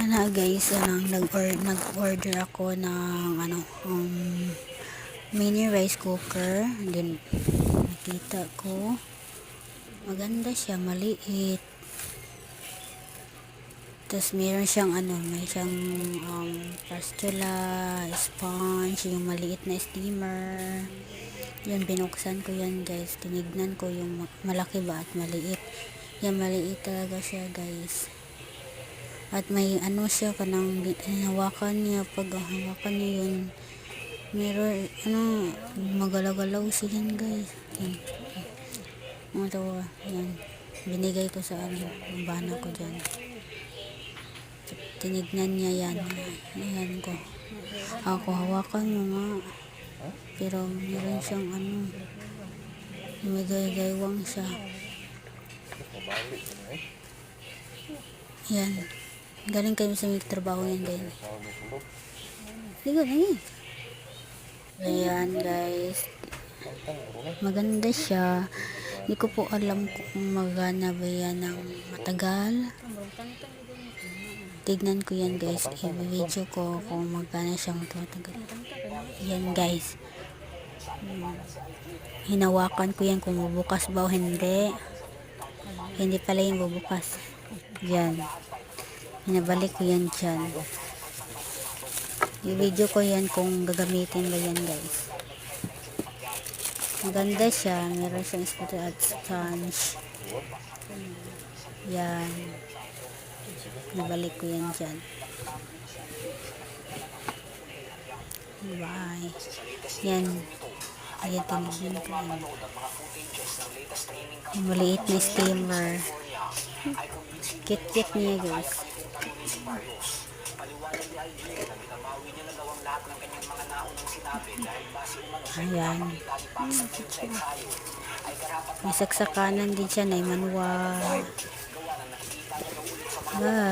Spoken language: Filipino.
Guys, nag-order ako ng mini rice cooker. Then nakita ko maganda siya, maliit. Tapos meron siyang may siyang pastula, sponge, yung maliit na steamer. Yun, binuksan ko yan guys. Tinignan ko yung malaki ba at maliit. Yan, maliit talaga siya guys. At may siya kanang hawakan niya. Pag hawakan niya yun, meron magalagalaw siya yan guys. Yan. Yan. Binigay ko sa yung bana ko dyan. Tinignan niya yan. Ayan ko. Ako, hawakan mo nga. Pero meron siyang may gay-gaywang siya. Yan. Galing kayo sa may trabaho yan guys. Ligo, lagi. Ayan guys. Maganda siya. Hindi ko po alam kung magana ba yan ng matagal. Tignan ko yan guys. I-video ko kung magana siyang matagal. Yan guys. Hinawakan ko yan kung bubukas ba o hindi. Hindi pala yung bubukas. Yan. Hinabalik ko yan dyan. I-video ko yan kung gagamitin ba yan guys. Maganda siya. Meron siyang spatula at sponge. Yan. Nabalik ko yan dyan. Bye. Yan. Ayan, tinignan ko yan. Maliit na steamer. Kit-kit niya guys. Ayan. May saksakanan din siya na manual. Bye.